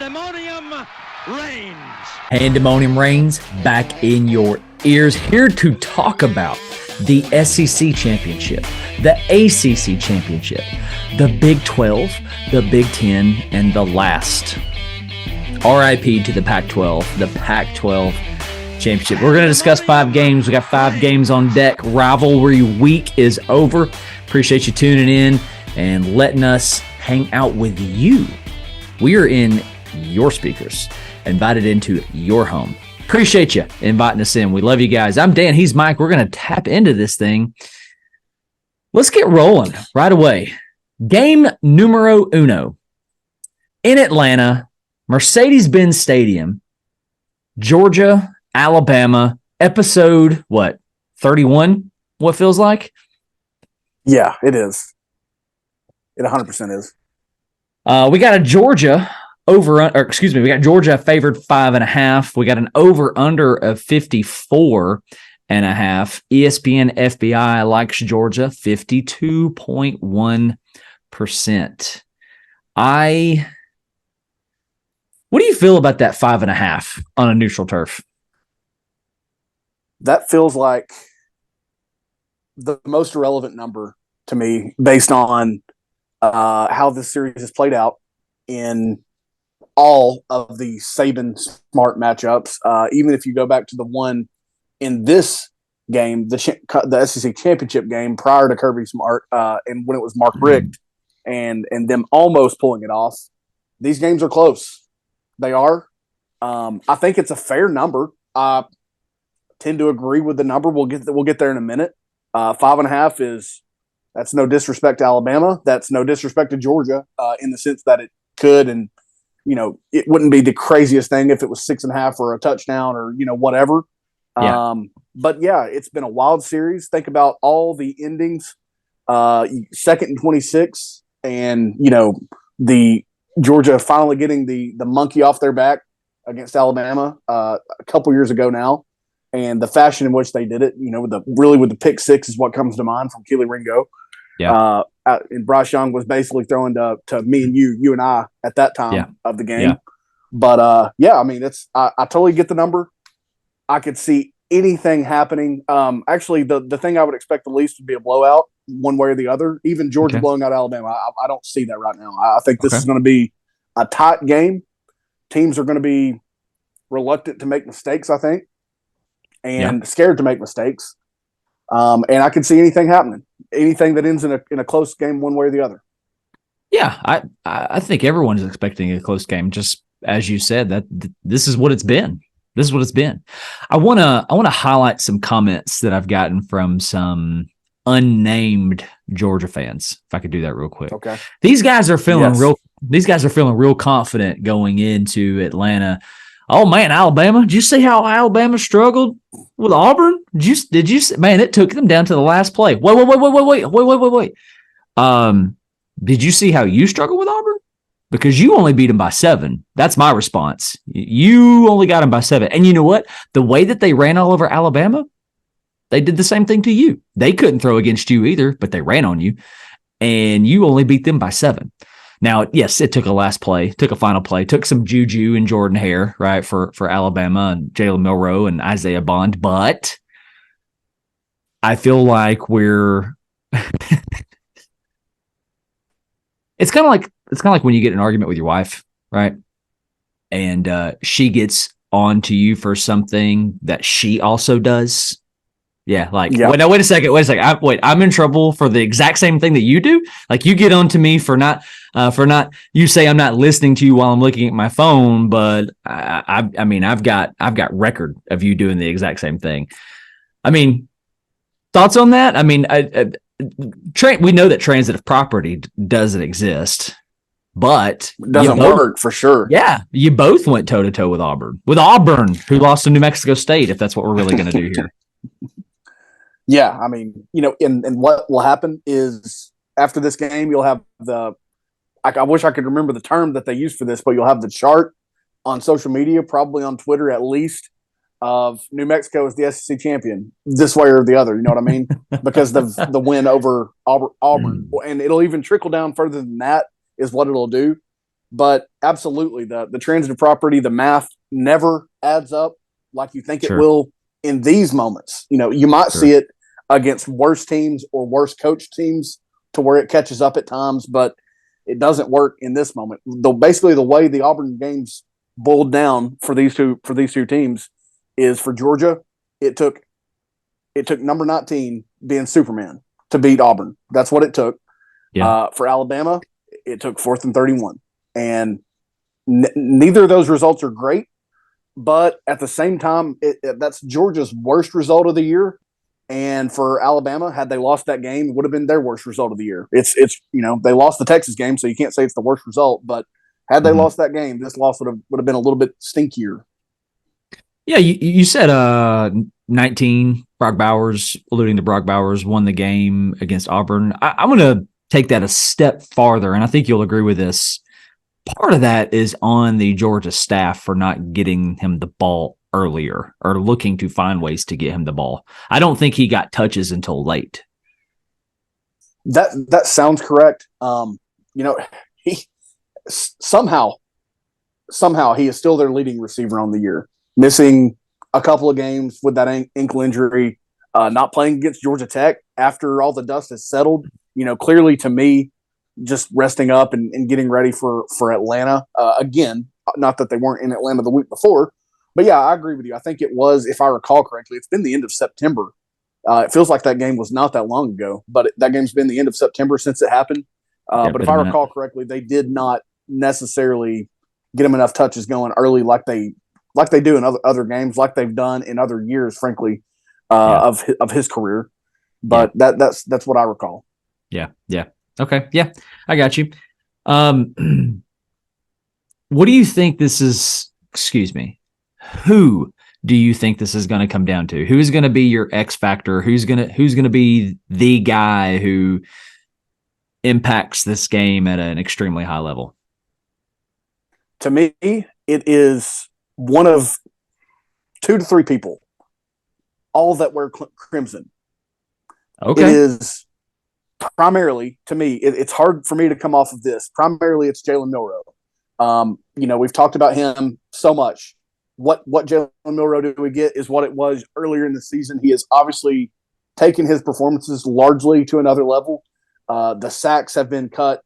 Pandemonium Reigns. Pandemonium Reigns back in your ears, here to talk about the SEC Championship, the ACC Championship, the Big 12, the Big 10, and the last RIP to the Pac-12, the Pac-12 Championship. We're going to discuss 5 games. We got 5 games on deck. Rivalry week is over. Appreciate you tuning in and letting us hang out with you. We are in your speakers, invited into your home. Appreciate you inviting us in. We love you guys. I'm Dan. He's Mike. We're going to tap into this thing. Let's get rolling right away. Game numero uno in Atlanta, Mercedes-Benz Stadium, Georgia, Alabama, episode, 31? What feels like? Yeah, it is. It 100% is. We got a Georgia we got Georgia favored 5.5. We got an over-under of 54.5. ESPN FBI likes Georgia 52.1%. What do you feel about that 5.5 on a neutral turf? That feels like the most relevant number to me based on how this series has played out in all of the Saban-Smart matchups. Even if you go back to the one in this game, the SEC Championship game prior to Kirby Smart, and when it was Mark Richt and them almost pulling it off, these games are close. They are. I think it's a fair number. I tend to agree with the number. We'll get there in a minute. 5.5 that's no disrespect to Alabama. That's no disrespect to Georgia in the sense that it could, and it wouldn't be the craziest thing if it was 6.5 or a touchdown or whatever. Yeah. But yeah, it's been a wild series. Think about all the endings. 2nd and 26, and the Georgia finally getting the monkey off their back against Alabama a couple years ago now, and the fashion in which they did it, with the pick six is what comes to mind from Keely Ringo. Yeah. And Bryce Young was basically throwing to me and you and I at that time of the game. Yeah. But I totally get the number. I could see anything happening. Actually, the thing I would expect the least would be a blowout one way or the other. Even Georgia blowing out Alabama. I don't see that right now. I think this is going to be a tight game. Teams are going to be reluctant to make mistakes, I think, and scared to make mistakes. And I can see anything happening. Anything that ends in a close game one way or the other. Yeah, I think everyone's expecting a close game. Just as you said, that this is what it's been. This is what it's been. I wanna highlight some comments that I've gotten from some unnamed Georgia fans. If I could do that real quick. Okay. These guys are feeling real confident going into Atlanta. Oh man, Alabama! Did you see how Alabama struggled with Auburn? Did you? Man, it took them down to the last play. Wait. Did you see how you struggled with Auburn? Because you only beat them by 7. That's my response. You only got them by 7. And you know what? The way that they ran all over Alabama, they did the same thing to you. They couldn't throw against you either, but they ran on you, and you only beat them by 7. Now, yes, it took a final play, took some juju and Jordan Hare, right, for Alabama and Jalen Milroe and Isaiah Bond, but I feel like it's kind of like when you get in an argument with your wife, right? And she gets on to you for something that she also does. Yeah, wait a second. I'm in trouble for the exact same thing that you do. Like, you get on to me for not. You say I'm not listening to you while I'm looking at my phone, but I've got record of you doing the exact same thing. I mean, thoughts on that? I mean, we know that transitive property doesn't exist, but it doesn't work for sure. Yeah, you both went toe to toe with Auburn, who lost to New Mexico State. If that's what we're really going to do here. Yeah, I mean, and what will happen is after this game, you'll have I wish I could remember the term that they use for this, but you'll have the chart on social media, probably on Twitter at least, of New Mexico as the SEC champion, this way or the other. You know what I mean? Because the win over Auburn, and it'll even trickle down further than that is what it'll do. But absolutely, the transitive property, the math never adds up like you think it Sure. will in these moments. You might Sure. see it against worse teams or worse coach teams to where it catches up at times, but it doesn't work in this moment. Basically, the way the Auburn games boiled down for these two teams is for Georgia, it took number 19 being Superman to beat Auburn. That's what it took. Yeah. For Alabama, it took 4th and 31. And neither of those results are great, but at the same time, that's Georgia's worst result of the year. And for Alabama, had they lost that game, it would have been their worst result of the year. It's they lost the Texas game, so you can't say it's the worst result. But had they lost that game, this loss would have been a little bit stinkier. Yeah, you said 19 Brock Bowers, alluding to Brock Bowers, won the game against Auburn. I'm going to take that a step farther, and I think you'll agree with this. Part of that is on the Georgia staff for not getting him the ball earlier or looking to find ways to get him the ball. I don't think he got touches until late. That sounds correct. He somehow he is still their leading receiver on the year, missing a couple of games with that ankle injury, not playing against Georgia Tech after all the dust has settled. Clearly to me, just resting up and getting ready for Atlanta. Again, not that they weren't in Atlanta the week before, but yeah, I agree with you. I think it was, if I recall correctly, it's been the end of September. It feels like that game was not that long ago, but that game's been the end of September since it happened. But if I recall correctly, they did not necessarily get him enough touches going early like they do in other games, like they've done in other years, frankly, of his career. But that's what I recall. Yeah. Okay. Yeah, I got you. What do you think this is? Excuse me. Who do you think this is going to come down to? Who's going to be your X factor? Who's going to be the guy who impacts this game at an extremely high level? To me, it is one of 2 to 3 people, all that wear crimson. Okay. It is primarily, to me, it's hard for me to come off of this. Primarily, it's Jalen Milroe. We've talked about him so much. What Jalen Milroe do we get is what it was earlier in the season. He has obviously taken his performances largely to another level. The sacks have been cut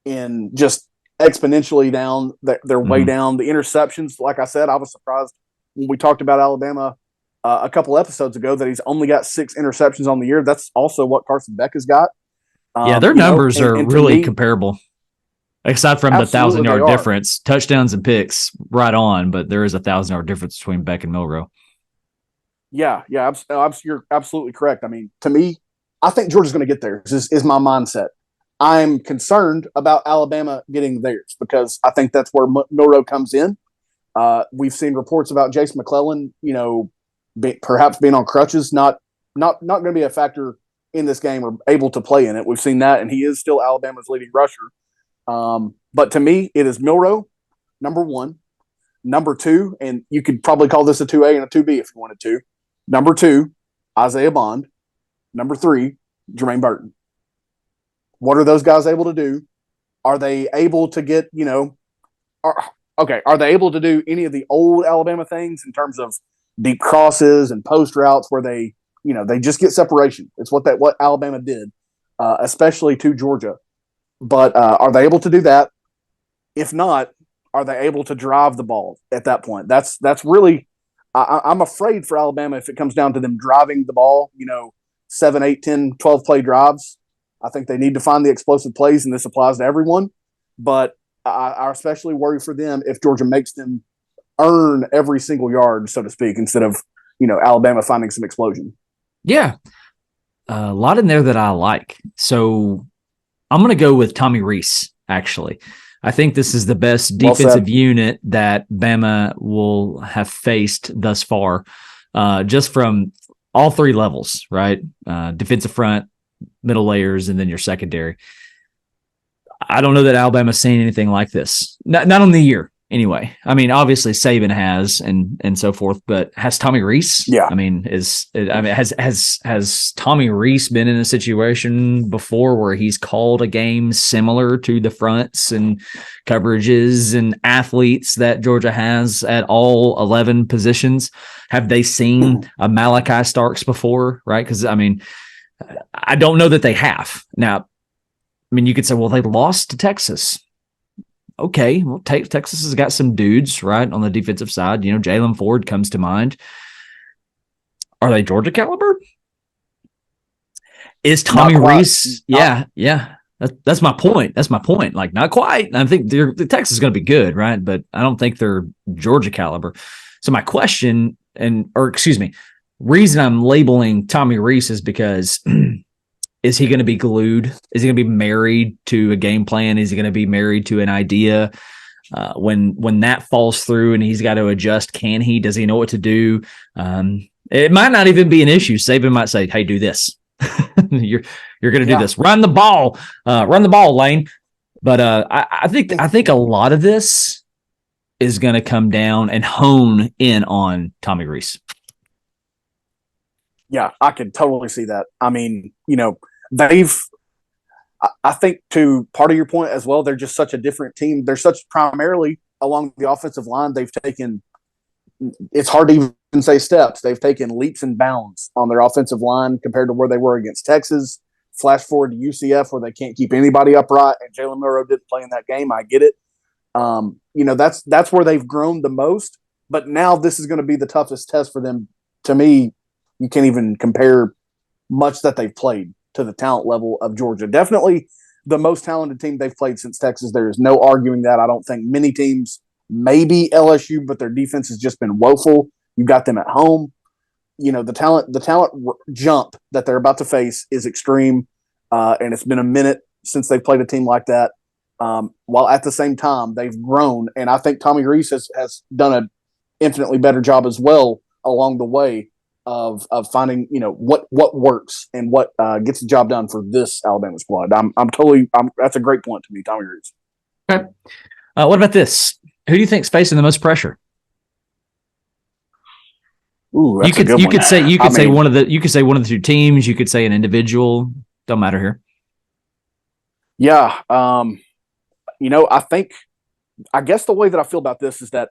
in just exponentially down. They're way down. The interceptions, like I said, I was surprised when we talked about Alabama a couple episodes ago that he's only got 6 interceptions on the year. That's also what Carson Beck has got. Their numbers are really comparable. Aside from the 1,000-yard difference, touchdowns and picks, right on, but there is a 1,000-yard difference between Beck and Milroe. Yeah, you're absolutely correct. I mean, to me, I think Georgia's going to get there. Is my mindset. I'm concerned about Alabama getting theirs because I think that's where Milroe comes in. We've seen reports about Jace McClellan, perhaps being on crutches, not going to be a factor in this game or able to play in it. We've seen that, and he is still Alabama's leading rusher. But to me, it is Milroe, number 1. Number 2, and you could probably call this a 2A and a 2B if you wanted to. Number 2, Isaiah Bond. Number 3, Jermaine Burton. What are those guys able to do? Are they able to get, are they able to do any of the old Alabama things in terms of deep crosses and post routes where they just get separation? It's what Alabama did, especially to Georgia. But are they able to do that? If not, are they able to drive the ball at that point? That's really I'm afraid for Alabama if it comes down to them driving the ball, 7, 8, 10, 12 play drives. I think they need to find the explosive plays, and this applies to everyone. But I especially worry for them if Georgia makes them earn every single yard, so to speak, instead of, Alabama finding some explosion. Yeah. A lot in there that I like. So I'm going to go with Tommy Rees, actually. I think this is the best defensive unit that Bama will have faced thus far, just from all 3 levels, right? Defensive front, middle layers, and then your secondary. I don't know that Alabama's seen anything like this. Not on the year. anyway. I mean, obviously Saban has and so forth, but has Tommy Rees? Yeah. I mean, has Tommy Rees been in a situation before where he's called a game similar to the fronts and coverages and athletes that Georgia has at all 11 positions? Have they seen a Malachi Starks before? Right? Because I mean, I don't know that they have. Now, I mean, you could say, well, they lost to Texas. Okay, well, Texas has got some dudes, right, on the defensive side. You know, Jalen Ford comes to mind. Are they Georgia caliber? Is Tommy Rees? Yeah. That's my point. That's my point. Like, not quite. I think the Texas is going to be good, right? But I don't think they're Georgia caliber. So my question, reason I'm labeling Tommy Rees is because is he going to be glued? Is he going to be married to a game plan? Is he going to be married to an idea? When that falls through and he's got to adjust, can he? Does he know what to do? It might not even be an issue. Saban might say, "Hey, do this. you're going to do this. Run the ball, Lane." But I think a lot of this is going to come down and hone in on Tommy Rees. Yeah, I can totally see that. I mean, you know, I think to part of your point as well, they're just such a different team. They're such primarily along the offensive line. They've taken, it's hard to even say steps. They've taken leaps and bounds on their offensive line compared to where they were against Texas. Flash forward to UCF where they can't keep anybody upright, and Jalen Milroe didn't play in that game. I get it. You know, that's where they've grown the most. But now this is going to be the toughest test for them. To me, you can't even compare much that they've played to the talent level of Georgia. Definitely the most talented team they've played since Texas. There is no arguing that. I don't think many teams, maybe LSU, but their defense has just been woeful. You got them at home. You know, the talent jump that they're about to face is extreme, and it's been a minute since they've played a team like that. While at the same time they've grown, and I think Tommy Rees has done an infinitely better job as well along the way of finding, you know, what works and what gets the job done for this Alabama squad. That's a great point to me, Tommy Rees. Okay. What about this? Who do you think's facing the most pressure? Ooh, that's a good you one. could say one of the two teams. You could say an individual. Don't matter here. Yeah. You know, I guess the way that I feel about this is that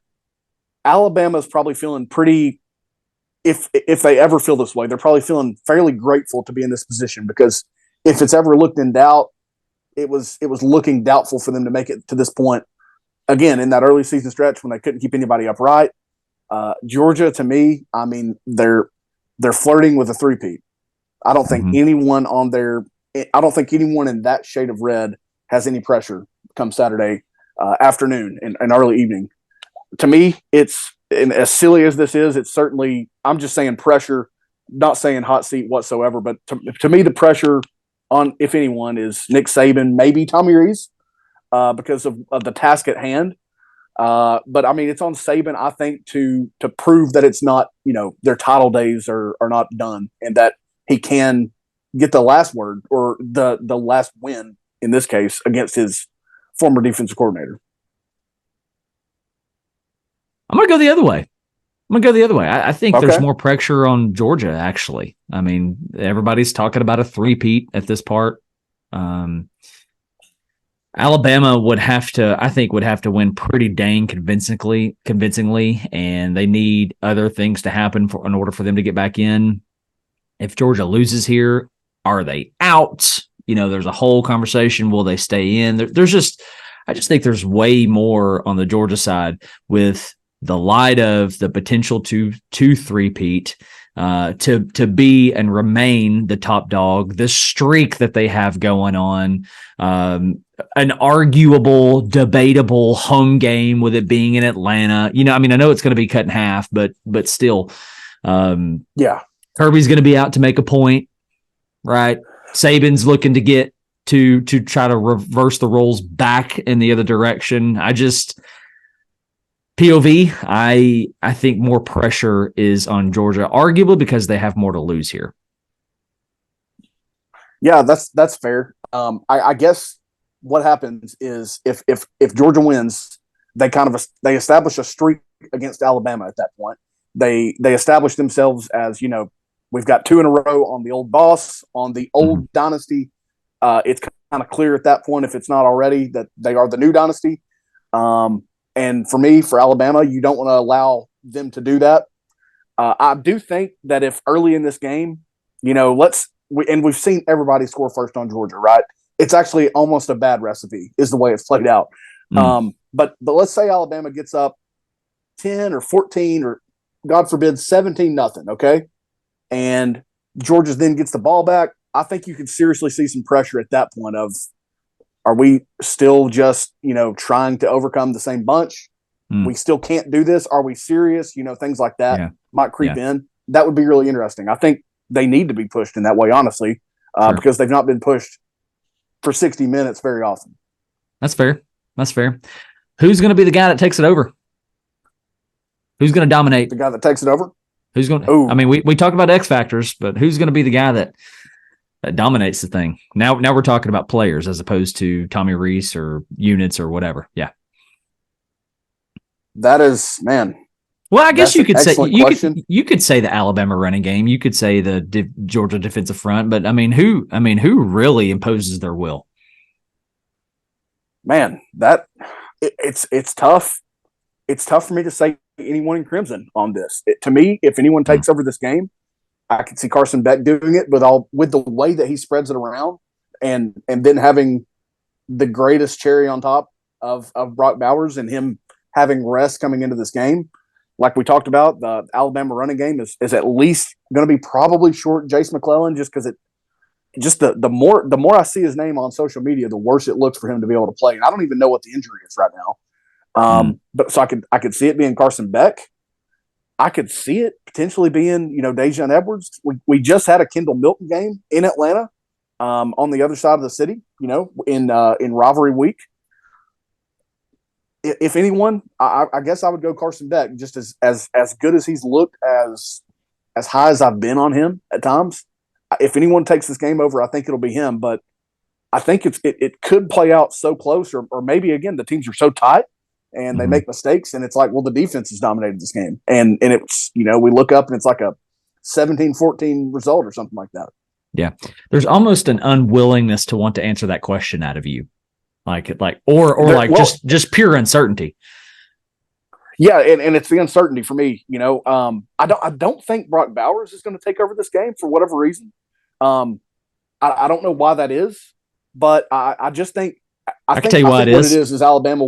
Alabama's probably feeling pretty, if they ever feel this way, they're probably feeling fairly grateful to be in this position, because if it's ever looked in doubt, it was looking doubtful for them to make it to this point. Again, in that early season stretch when they couldn't keep anybody upright, Georgia, to me, I mean, they're flirting with a three-peat. I don't think anyone in that shade of red has any pressure come Saturday afternoon and early evening. To me, and as silly as this is, it's certainly, I'm just saying pressure, not saying hot seat whatsoever, but to me, the pressure on, if anyone, is Nick Saban, maybe Tommy Rees, because of the task at hand. But I mean, it's on Saban, I think, to prove that it's not, you know, their title days are not done, and that he can get the last word, or the last win in this case, against his former defensive coordinator. I'm going to go the other way. I think there's more pressure on Georgia, actually. I mean, everybody's talking about a three-peat at this part. Alabama would have to win pretty dang convincingly, and they need other things to happen in order for them to get back in. If Georgia loses here, are they out? You know, there's a whole conversation. Will they stay in? I just think there's way more on the Georgia side with the light of the potential to three-peat, to be and remain the top dog, the streak that they have going on, an arguable, debatable home game with it being in Atlanta. You know, I mean, I know it's going to be cut in half, but still, Kirby's going to be out to make a point, right? Saban's looking to get to try to reverse the roles back in the other direction. POV, I think more pressure is on Georgia, arguably because they have more to lose here. Yeah, that's fair. I guess what happens is if Georgia wins, they established a streak against Alabama at that point. They established themselves as, we've got 2 in a row on the old boss, on the old dynasty. It's kind of clear at that point, if it's not already, that they are the new dynasty. And for Alabama, you don't want to allow them to do that. I do think that if early in this game, we've seen everybody score first on Georgia, right? It's actually almost a bad recipe, is the way it's played out. But let's say Alabama gets up 10 or 14 or, God forbid, 17-0, okay? And Georgia then gets the ball back. I think you could seriously see some pressure at that point of, are we still just, trying to overcome the same bunch? We still can't do this. Are we serious? Things like that might creep in. That would be really interesting. I think they need to be pushed in that way, honestly, because they've not been pushed for 60 minutes very often. That's fair. Who's going to be the guy that takes it over? Who's going to dominate? The guy that takes it over? Who's going to? I mean, we talk about X factors, but who's going to be the guy that dominates the thing? Now we're talking about players as opposed to Tommy Rees or units or whatever. Yeah. That is, man. Well, I guess you could say you could say the Alabama running game. You could say the Georgia defensive front, but who really imposes their will? Man, it's tough. It's tough for me to say anyone in Crimson on this. To me, if anyone takes over this game, I could see Carson Beck doing it with the way that he spreads it around, and then having the greatest cherry on top of Brock Bowers and him having rest coming into this game. Like we talked about, the Alabama running game is at least going to be probably short Jace McClellan, just because the more I see his name on social media, the worse it looks for him to be able to play. And I don't even know what the injury is right now. But so I could see it being Carson Beck. I could see it potentially being, Dejan Edwards. We just had a Kendall Milton game in Atlanta, on the other side of the city, in rivalry week. If anyone, I guess I would go Carson Beck, just as good as he's looked, as high as I've been on him at times. If anyone takes this game over, I think it'll be him. But I think it could play out so close, or maybe again the teams are so tight and they make mistakes, and it's like, well, the defense has dominated this game, and it's we look up and it's like a 17-14 result or something like that. Yeah, there's almost an unwillingness to want to answer that question out of you. Just pure uncertainty. Yeah, and it's the uncertainty for me. I don't think Brock Bowers is going to take over this game for whatever reason. I don't know why that is, but I just think I can tell you why it is. What it is Alabama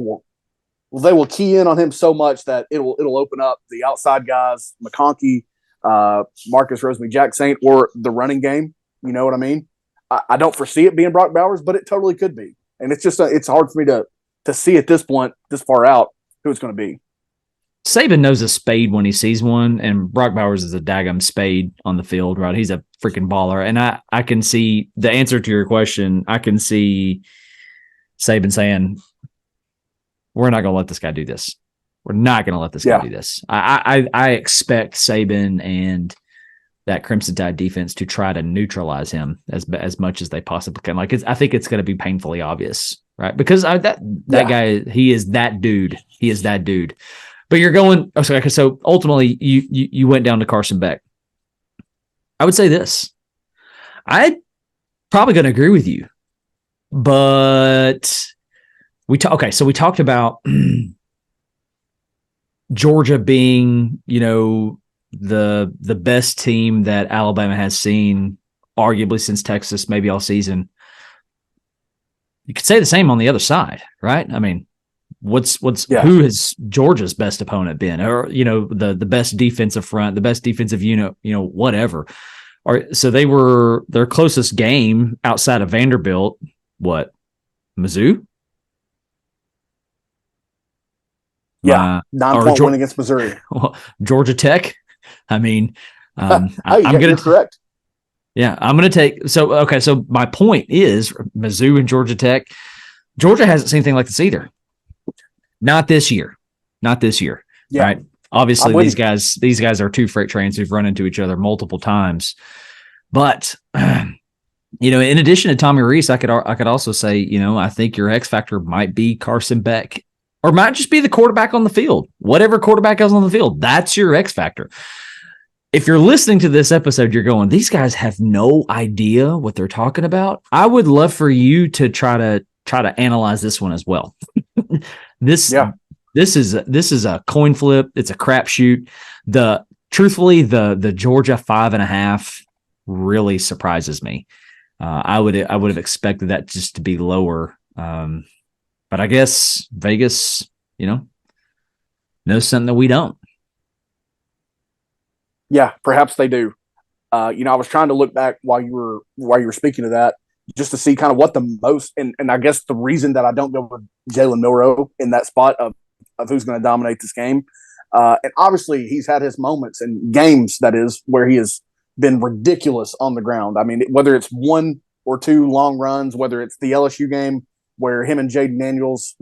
they will key in on him so much that it'll open up the outside guys, McConkey, Marcus Rosemary-Jack Saint, or the running game. You know what I mean? I don't foresee it being Brock Bowers, but it totally could be. And it's just it's hard for me to see at this point, this far out, who it's going to be. Saban knows a spade when he sees one, and Brock Bowers is a daggum spade on the field, right? He's a freaking baller. And I can see the answer to your question. I can see Saban saying, we're not going to let this guy do this. We're not going to let this guy do this. I expect Saban and that Crimson Tide defense to try to neutralize him as much as they possibly can. I think it's going to be painfully obvious, right? Because that guy, he is that dude. He is that dude. But you're going. So ultimately, you went down to Carson Beck. I would say this. I'm probably going to agree with you, but so we talked about Georgia being, the best team that Alabama has seen, arguably since Texas, maybe all season. You could say the same on the other side, right? I mean, who has Georgia's best opponent been, or the best defensive front, the best defensive unit, whatever. So they were their closest game outside of Vanderbilt. What, Mizzou? Yeah, 9-point win against Missouri. Georgia Tech. I mean, you're correct. Yeah, I'm going to take. So my point is Mizzou and Georgia Tech. Georgia hasn't seen anything like this either. Not this year. Yeah. Right. Obviously, these guys are two freight trains who've run into each other multiple times. But in addition to Tommy Rees, I could also say, I think your X factor might be Carson Beck. or it might just be the quarterback on the field. Whatever quarterback is on the field, that's your X factor. If you're listening to this episode, you're going, these guys have no idea what they're talking about. I would love for you to try to analyze this one as well. This is a coin flip. It's a crapshoot. Truthfully, the Georgia 5.5 really surprises me. I would have expected that just to be lower. But I guess Vegas, knows something that we don't. Yeah, perhaps they do. I was trying to look back while you were speaking of that, just to see kind of what the most, and I guess the reason that I don't go with Jalen Milroe in that spot of who's going to dominate this game. And obviously he's had his moments and games, that is, where he has been ridiculous on the ground. I mean, whether it's 1 or 2 long runs, whether it's the LSU game where him and Jaden Daniels,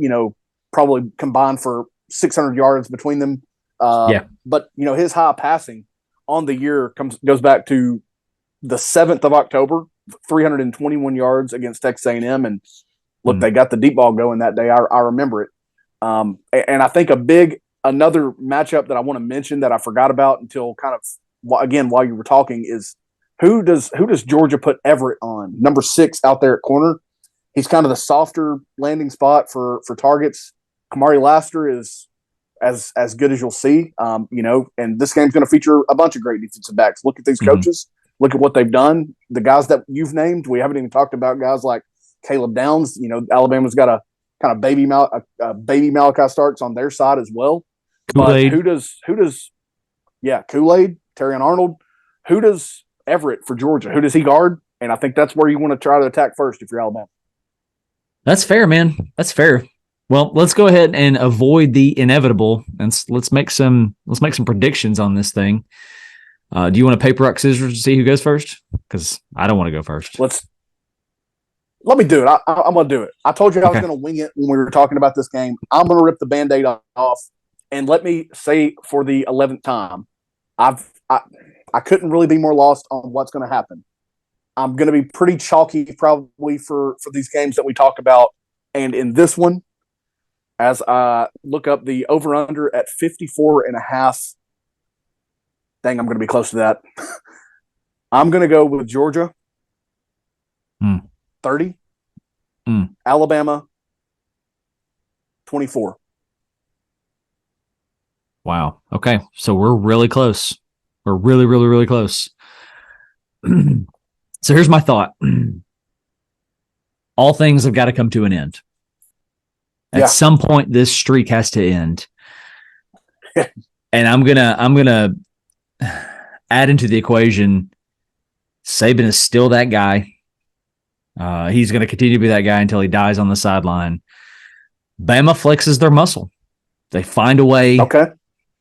probably combined for 600 yards between them. But, his high passing on the year goes back to the 7th of October, 321 yards against Texas A&M. And look, they got the deep ball going that day. I remember it. And I think another matchup that I want to mention that I forgot about until kind of, again, while you were talking, is who does Georgia put Everett on? Number 6 out there at corner. He's kind of the softer landing spot for targets. Kamari Laster is as good as you'll see, and this game's going to feature a bunch of great defensive backs. Look at these coaches. Look at what they've done. The guys that you've named, we haven't even talked about guys like Caleb Downs. Alabama's got a kind of baby Malachi Starks on their side as well. Kool-Aid. But who does Kool-Aid, Terrion Arnold, who does Everett for Georgia? Who does he guard? And I think that's where you want to try to attack first if you're Alabama. That's fair, man. That's fair. Well, let's go ahead and avoid the inevitable, and let's make some predictions on this thing. Do you want to paper, rock, scissors to see who goes first? Because I don't want to go first. Let me do it. I'm going to do it. I told you I was going to wing it when we were talking about this game. I'm going to rip the Band-Aid off, and let me say for the 11th time, I couldn't really be more lost on what's going to happen. I'm going to be pretty chalky probably for these games that we talk about, and in this one, as I look up the over-under at 54.5. Dang, I'm going to be close to that. I'm going to go with Georgia. 30. Alabama, 24. Wow. Okay. So we're really close. We're really, really, really close. So here's my thought. All things have got to come to an end. At some point, this streak has to end. And I'm gonna add into the equation, Saban is still that guy. He's going to continue to be that guy until he dies on the sideline. Bama flexes their muscle. They find a way. Okay.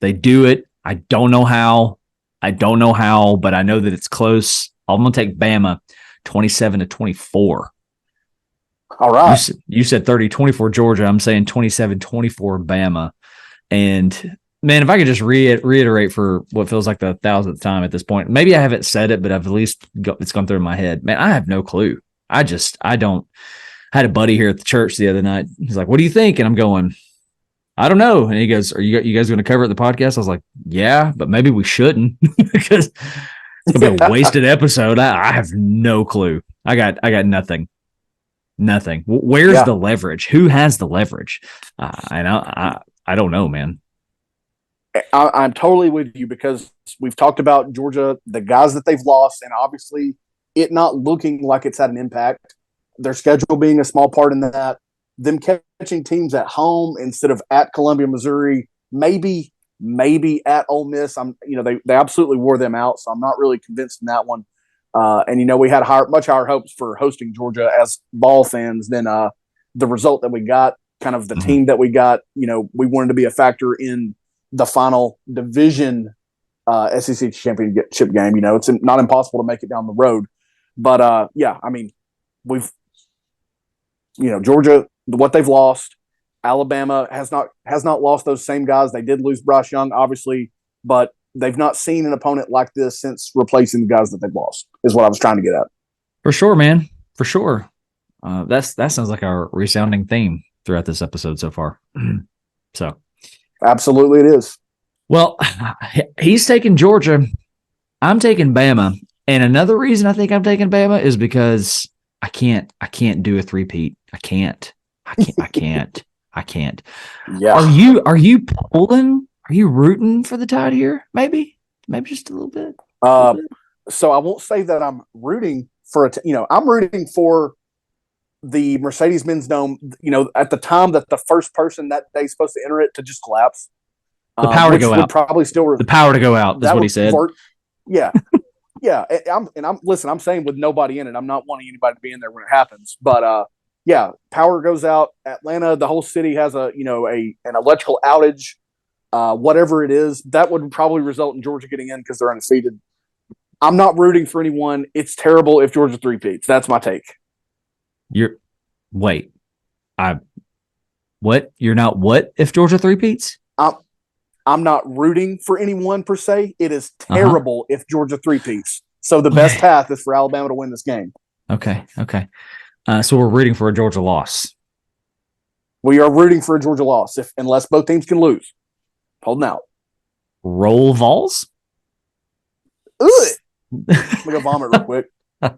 They do it. I don't know how, but I know that it's close. I'm going to take Bama 27-24. All right. You said 30-24 Georgia. I'm saying 27-24 Bama. And man, if I could just reiterate for what feels like the 1,000th time at this point, maybe I haven't said it, but I've at least it's gone through my head. Man, I have no clue. I don't. I had a buddy here at the church the other night. He's like, "What do you think?" And I'm going, "I don't know." And he goes, "Are you guys going to cover it in the podcast?" I was like, "Yeah, but maybe we shouldn't because it's going to be a wasted episode." I have no clue. I got nothing. Nothing. Where's the leverage? Who has the leverage? I don't know, man. I'm totally with you because we've talked about Georgia, the guys that they've lost, and obviously it not looking like it's had an impact. Their schedule being a small part in that. Them catching teams at home instead of at Columbia, Missouri, maybe at Ole Miss. They absolutely wore them out, so I'm not really convinced in that one. And we had much higher hopes for hosting Georgia as ball fans than the result that we got, kind of the team that we got. We wanted to be a factor in the final division SEC championship game. It's not impossible to make it down the road. But, we've Georgia, what they've lost, Alabama has not lost those same guys. They did lose Bryce Young, obviously, but they've not seen an opponent like this since replacing the guys that they've lost, is what I was trying to get at. For sure, man. For sure. That sounds like our resounding theme throughout this episode so far. So, absolutely, it is. Well, he's taking Georgia. I'm taking Bama, and another reason I think I'm taking Bama is because I can't do a three-peat. I can't. Yeah. Are you pulling? Are you rooting for the Tide here? Maybe just a little bit. So I won't say that I'm rooting for I'm rooting for the Mercedes-Benz Dome. At the time that the first person that day is supposed to enter it to just collapse. The power to go out. Probably still the power to go out is what he said. Yeah. Yeah. I'm saying with nobody in it, I'm not wanting anybody to be in there when it happens. But yeah, power goes out. Atlanta, the whole city has an electrical outage. Whatever it is, that would probably result in Georgia getting in because they're undefeated. I'm not rooting for anyone. It's terrible if Georgia three-peats. That's my take. You're not what if Georgia three-peats? I'm not rooting for anyone per se. It is terrible if Georgia three-peats. So the best path is for Alabama to win this game. Okay. So we're rooting for a Georgia loss. We are rooting for a Georgia loss unless both teams can lose. Holding out. Roll Vols? Ugh. Let me go vomit real quick. All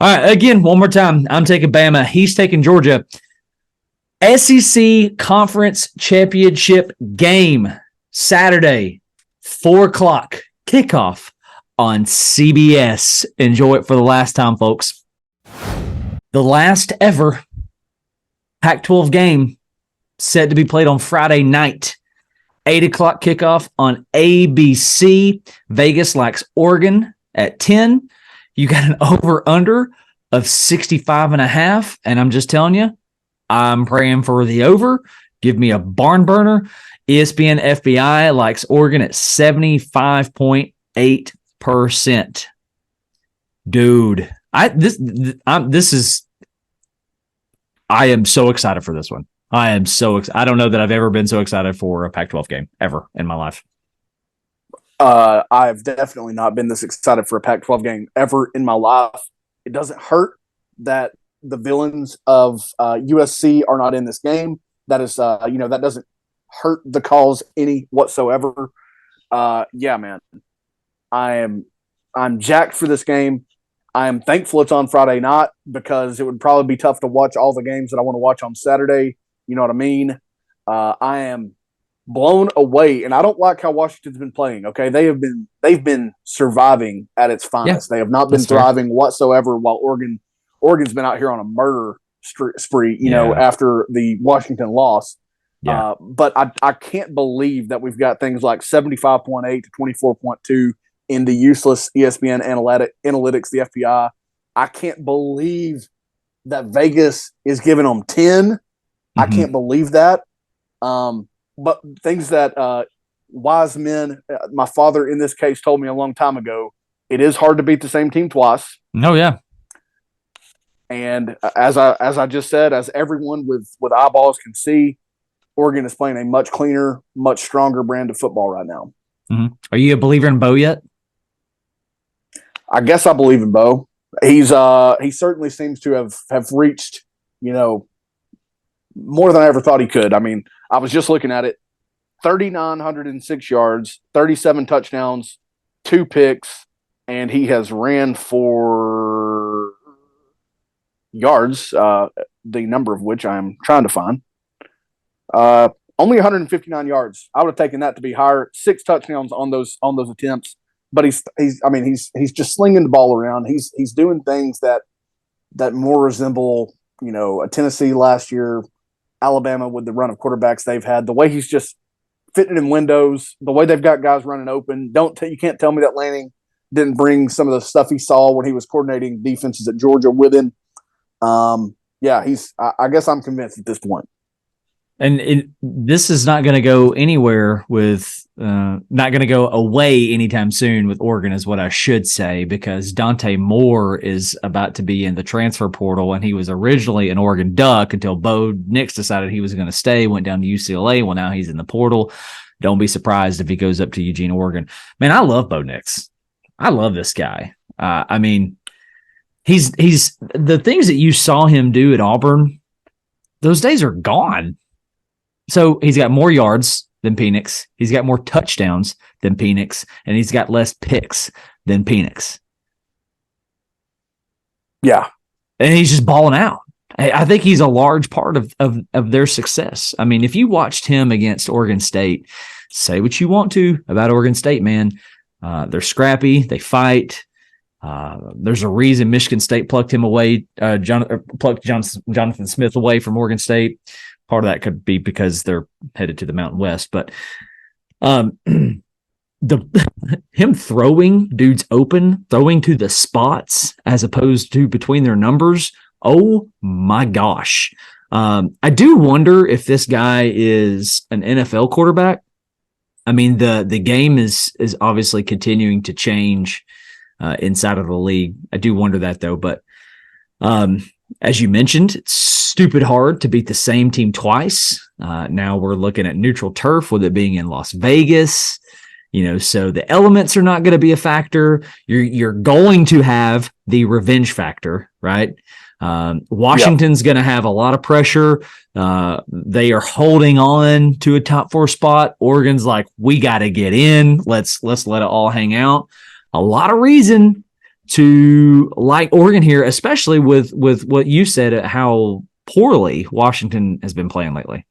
right, again, one more time. I'm taking Bama. He's taking Georgia. SEC Conference Championship game, Saturday, 4:00 kickoff on CBS. Enjoy it for the last time, folks. The last ever Pac-12 game set to be played on Friday night. 8:00 kickoff on ABC. Vegas likes Oregon at 10. You got an over-under of 65.5, and I'm just telling you, I'm praying for the over. Give me a barn burner. ESPN FBI likes Oregon at 75.8%. Dude, I am so excited for this one. I am so excited. I don't know that I've ever been so excited for a Pac-12 game ever in my life. I've definitely not been this excited for a Pac-12 game ever in my life. It doesn't hurt that the villains of USC are not in this game. That is, that doesn't hurt the cause any whatsoever. Yeah, man, I'm jacked for this game. I am thankful it's on Friday night because it would probably be tough to watch all the games that I want to watch on Saturday. You know what I mean? I am blown away, and I don't like how Washington's been playing. Okay, they've been surviving at its finest. Yeah, they have not been thriving whatsoever. While Oregon's been out here on a murder spree. After the Washington loss. Yeah. But I can't believe that we've got things like 75.8 to 24.2 in the useless ESPN analytics, the FBI. I can't believe that Vegas is giving them 10. I can't believe that. But things that wise men, my father in this case, told me a long time ago, it is hard to beat the same team twice. Oh, yeah. And as I just said, as everyone with eyeballs can see, Oregon is playing a much cleaner, much stronger brand of football right now. Mm-hmm. Are you a believer in Bo yet? I guess I believe in Bo. He certainly seems to have reached, more than I ever thought he could. I mean, I was just looking at it. 3,906 yards, 37 touchdowns, 2 picks, and he has ran for yards, the number of which I'm trying to find. Only 159 yards. I would have taken that to be higher. 6 touchdowns on those attempts. But he's just slinging the ball around. He's doing things that more resemble, a Tennessee last year, Alabama with the run of quarterbacks they've had. The way he's just fitting in windows, the way they've got guys running open. You can't tell me that Lanning didn't bring some of the stuff he saw when he was coordinating defenses at Georgia with him. Yeah, I guess I'm convinced at this point. And this is not going to go anywhere with, not going to go away anytime soon with Oregon is what I should say, because Dante Moore is about to be in the transfer portal, and he was originally an Oregon Duck until Bo Nix decided he was going to stay, went down to UCLA. Well, now he's in the portal. Don't be surprised if he goes up to Eugene, Oregon. Man, I love Bo Nix. I love this guy. I mean, he's the things that you saw him do at Auburn, those days are gone. So he's got more yards than Penix. He's got more touchdowns than Penix, and he's got less picks than Penix. Yeah. And he's just balling out. I think he's a large part of their success. I mean, if you watched him against Oregon State, say what you want to about Oregon State, man. They're scrappy. They fight. There's a reason Michigan State plucked him away, plucked Jonathan Smith away from Oregon State. Part of that could be because they're headed to the Mountain West, but him throwing dudes open, throwing to the spots as opposed to between their numbers. Oh my gosh. I do wonder if this guy is an NFL quarterback. I mean, the game is obviously continuing to change inside of the league. I do wonder that though, but as you mentioned, it's stupid hard to beat the same team twice. Now we're looking at neutral turf with it being in Las Vegas. So the elements are not going to be a factor. You're going to have the revenge factor, right? Washington's going to have a lot of pressure. They are holding on to a top 4 spot. Oregon's like, we got to get in. Let's let it all hang out. A lot of reason to like Oregon here, especially with what you said, how poorly Washington has been playing lately.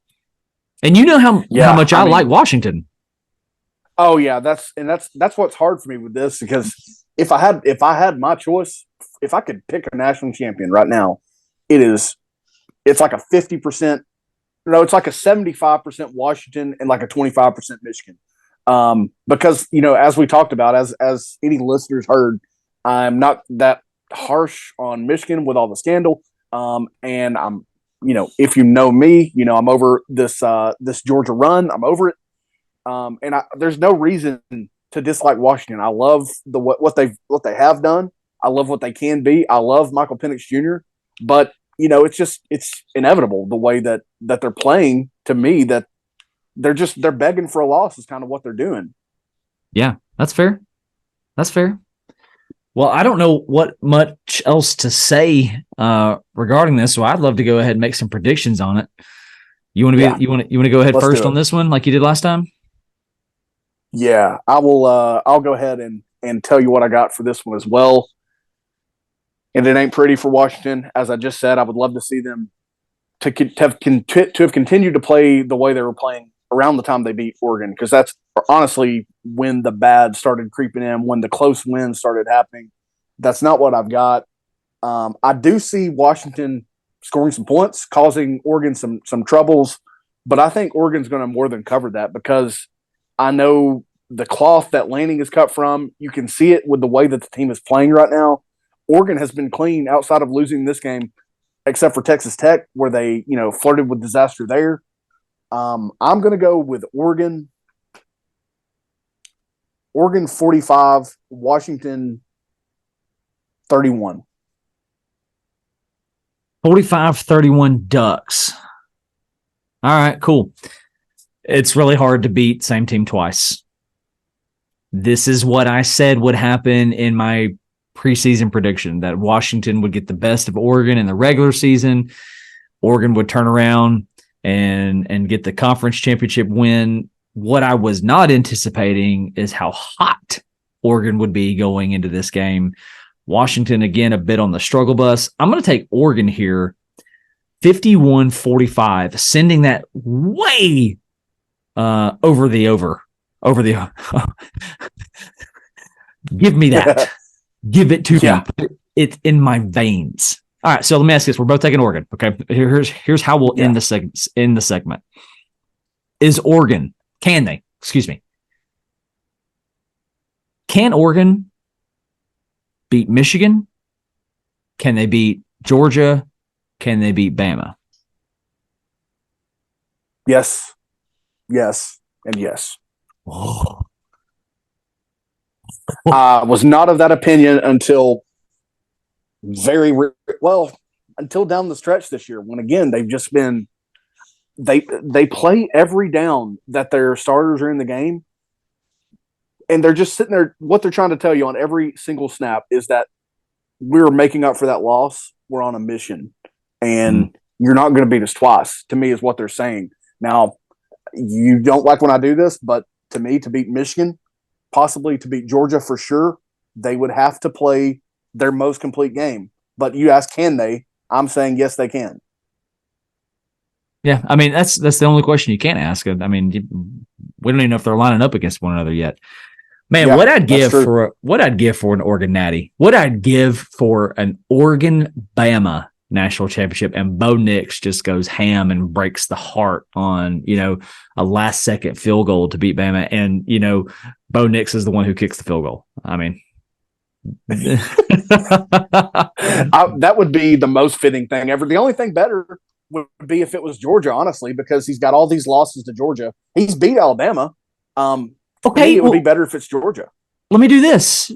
And you know how much I like Washington. Oh yeah, that's what's hard for me with this, because if I had my choice, if I could pick a national champion right now, it's like a 50%. No, it's like a 75% Washington and like a 25% Michigan. Because as we talked about, as any listeners heard, I'm not that harsh on Michigan with all the scandal. And I'm, if you know me, I'm over this Georgia run. I'm over it. And there's no reason to dislike Washington. I love what they have done. I love what they can be. I love Michael Penix Jr. But it's inevitable the way that they're playing. To me, that they're begging for a loss is kind of what they're doing. Yeah, that's fair. That's fair. Well, I don't know what much else to say regarding this, so I'd love to go ahead and make some predictions on it. You want to go ahead first on this one, like you did last time? Yeah, I will. I'll go ahead and tell you what I got for this one as well. And it ain't pretty for Washington, as I just said. I would love to see them to have continued to play the way they were playing around the time they beat Oregon, because that's honestly when the bad started creeping in, when the close wins started happening. That's not what I've got. I do see Washington scoring some points, causing Oregon some troubles, but I think Oregon's going to more than cover that, because I know the cloth that Lanning is cut from. You can see it with the way that the team is playing right now. Oregon has been clean outside of losing this game, except for Texas Tech, where they, flirted with disaster there. I'm going to go with Oregon 45, Washington 31. 45-31 Ducks. All right, cool. It's really hard to beat same team twice. This is what I said would happen in my preseason prediction, that Washington would get the best of Oregon in the regular season. Oregon would turn around and get the conference championship win. What I was not anticipating is how hot Oregon would be going into this game. Washington, again, a bit on the struggle bus. I'm going to take Oregon here, 51-45, sending that way over the over. Give me that. Give it to me. It's in my veins. All right, so let me ask this. We're both taking Oregon. Okay, here's how we'll end the segment. Can Oregon beat Michigan? Can they beat Georgia? Can they beat Bama? Yes, and yes. Oh. I was not of that opinion until until down the stretch this year, when again they've just been they play every down that their starters are in the game, and they're just sitting there. What they're trying to tell you on every single snap is that we're making up for that loss. We're on a mission, and you're not going to beat us twice. To me, is what they're saying. Now, you don't like when I do this, but to me, to beat Michigan, possibly to beat Georgia for sure, they would have to play their most complete game. But you ask, can they? I'm saying yes, they can. Yeah, I mean that's the only question you can't ask. I mean, we don't even know if they're lining up against one another yet. Man, Yeah, what I'd give true. for an Oregon Natty, what I'd give for an Oregon Bama national championship, and Bo Nix just goes ham and breaks the heart on a last second field goal to beat Bama, and Bo Nix is the one who kicks the field goal. I mean, that would be the most fitting thing ever. The only thing better would be if it was Georgia, honestly, because he's got all these losses to Georgia. He's beat Alabama. Okay, it would be better if it's Georgia. Let me do this.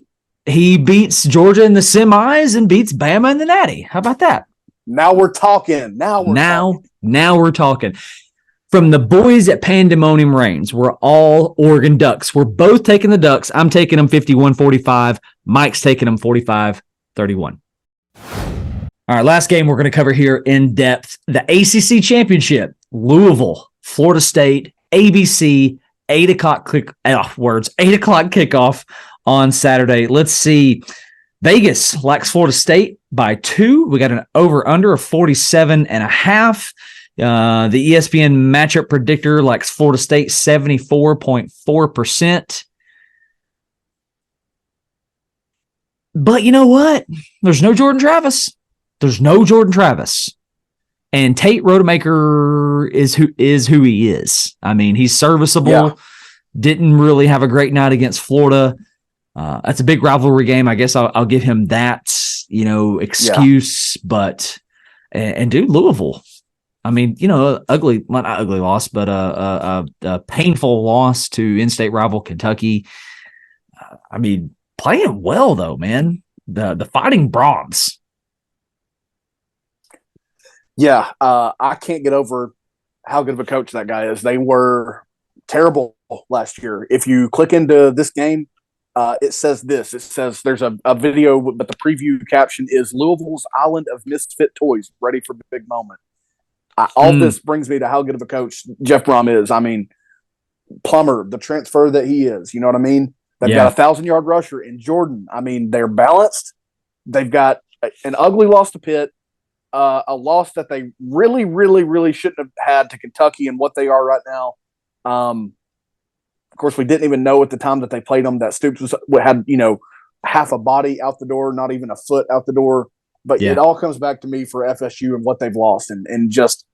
He beats Georgia in the semis and beats Bama in the Natty. How about that? Now we're talking. Now we're talking. From the boys at Pandemonium Reigns, we're all Oregon Ducks. We're both taking the Ducks. I'm taking them 51-45. Mike's taking them 45-31. All right, last game we're going to cover here in depth. The ACC Championship. Louisville, Florida State, ABC, 8 o'clock kickoff on Saturday. Let's see. Vegas likes Florida State by 2. We got an over-under of 47.5. The ESPN matchup predictor likes Florida State 74.4%. But you know what? There's no Jordan Travis. And Tate Rodemaker is who he is. I mean, he's serviceable. Yeah. Didn't really have a great night against Florida. That's a big rivalry game. I guess I'll give him that, excuse. Yeah. But dude, Louisville. I mean, not ugly loss, but a painful loss to in-state rival Kentucky. I mean, playing well though, man. The Fighting Broncs. Yeah, I can't get over how good of a coach that guy is. They were terrible last year. If you click into this game, it says this. It says there's a video, but the preview caption is Louisville's Island of Misfit Toys, ready for big moment. All this brings me to how good of a coach Jeff Brom is. I mean, Plummer, the transfer that he is, you know what I mean? They've got a 1,000-yard rusher in Jordan. I mean, they're balanced. They've got an ugly loss to Pitt, a loss that they really, really, really shouldn't have had to Kentucky and what they are right now. Of course, we didn't even know at the time that they played them that Stoops had half a body out the door, not even a foot out the door. But it all comes back to me for FSU and what they've lost and just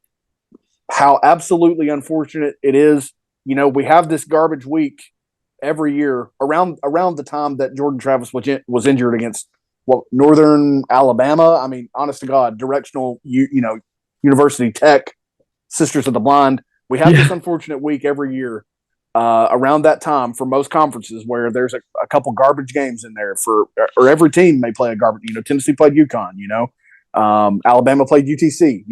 how absolutely unfortunate it is. We have this garbage week every year around the time that Jordan Travis was injured against Northern Alabama. I mean, honest to God, directional, University Tech, Sisters of the Blind. We have this unfortunate week every year around that time for most conferences where there's a couple garbage games in there or every team may play a garbage. Tennessee played UConn. Alabama played UTC.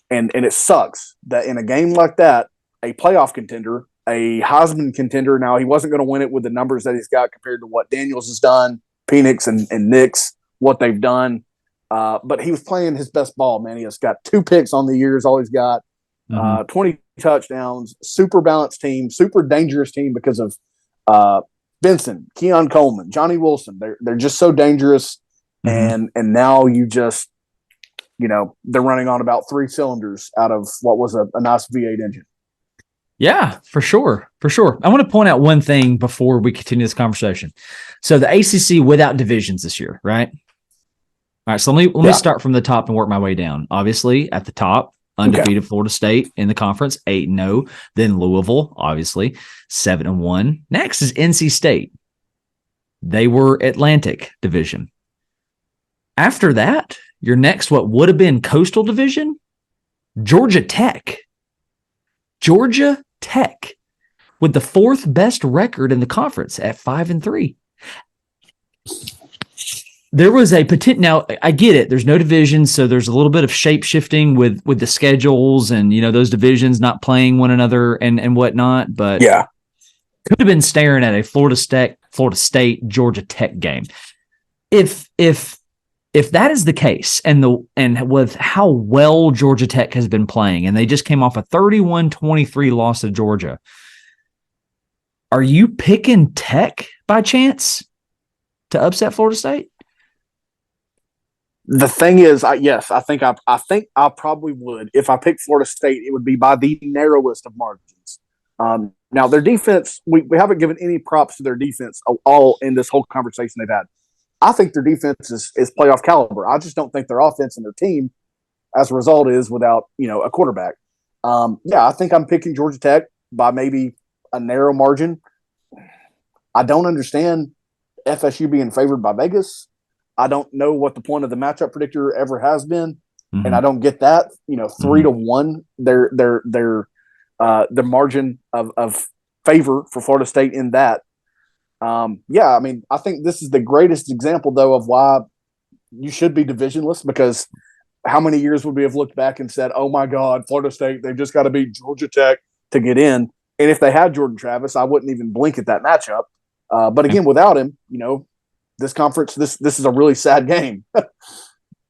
And it sucks that in a game like that, a playoff contender, a Heisman contender. Now he wasn't going to win it with the numbers that he's got compared to what Daniels has done, Penix and Nix, what they've done. But he was playing his best ball, man. He has got 2 picks on the year is all he's got. 20 touchdowns, super balanced team, super dangerous team because of Benson, Keon Coleman, Johnny Wilson. They're just so dangerous. And now you just, they're running on about 3 cylinders out of what was a nice V8 engine. Yeah, for sure. I want to point out one thing before we continue this conversation. So the ACC without divisions this year, right? All right, so let me start from the top and work my way down. Obviously, at the top, undefeated Florida State in the conference, 8-0. Then Louisville, obviously, 7-1. Next is NC State. They were Atlantic Division. After that, your next, what would have been Coastal Division, Georgia Tech. Georgia Tech with the 4th best record in the conference at 5-3. There was a potential. Now I get it. There's no divisions, so there's a little bit of shape shifting with the schedules and those divisions not playing one another and whatnot. But could have been staring at a Florida State Georgia Tech game. If if that is the case, and with how well Georgia Tech has been playing, and they just came off a 31-23 loss to Georgia, are you picking Tech by chance to upset Florida State? The thing is, yes, I think I probably would. If I picked Florida State, it would be by the narrowest of margins. Now, their defense, we haven't given any props to their defense all in this whole conversation they've had. I think their defense is playoff caliber. I just don't think their offense and their team, as a result, is without a quarterback. I think I'm picking Georgia Tech by maybe a narrow margin. I don't understand FSU being favored by Vegas. I don't know what the point of the matchup predictor ever has been, and I don't get that. 3-1, the margin of favor for Florida State in that. I think this is the greatest example, though, of why you should be divisionless, because how many years would we have looked back and said, oh, my God, Florida State, they've just got to beat Georgia Tech to get in. And if they had Jordan Travis, I wouldn't even blink at that matchup. But again, without him, this conference, this is a really sad game.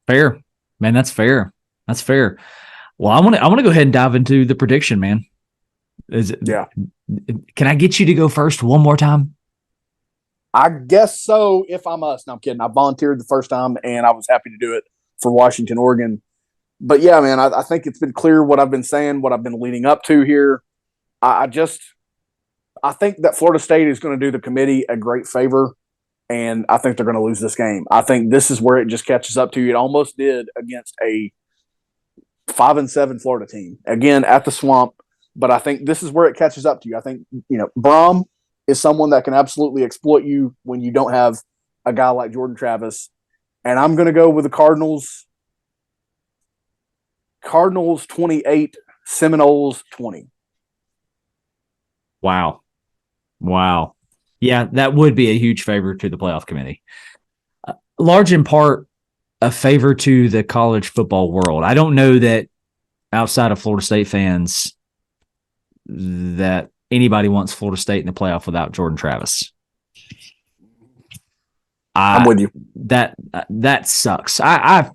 Fair, man. That's fair. That's fair. Well, I want to go ahead and dive into the prediction, man. Can I get you to go first one more time? I guess so, if I'm us. No, I'm kidding. I volunteered the first time, and I was happy to do it for Washington, Oregon. But, yeah, man, I think it's been clear what I've been saying, what I've been leading up to here. I think that Florida State is going to do the committee a great favor, and I think they're going to lose this game. I think this is where it just catches up to you. It almost did against a 5-7 Florida team, again, at the Swamp. But I think this is where it catches up to you. I think, Brom is someone that can absolutely exploit you when you don't have a guy like Jordan Travis. And I'm going to go with the Cardinals. Cardinals 28, Seminoles 20. Wow. Yeah, that would be a huge favor to the playoff committee. Large in part, a favor to the college football world. I don't know that outside of Florida State fans that anybody wants Florida State in the playoff without Jordan Travis. I'm with you. That sucks. I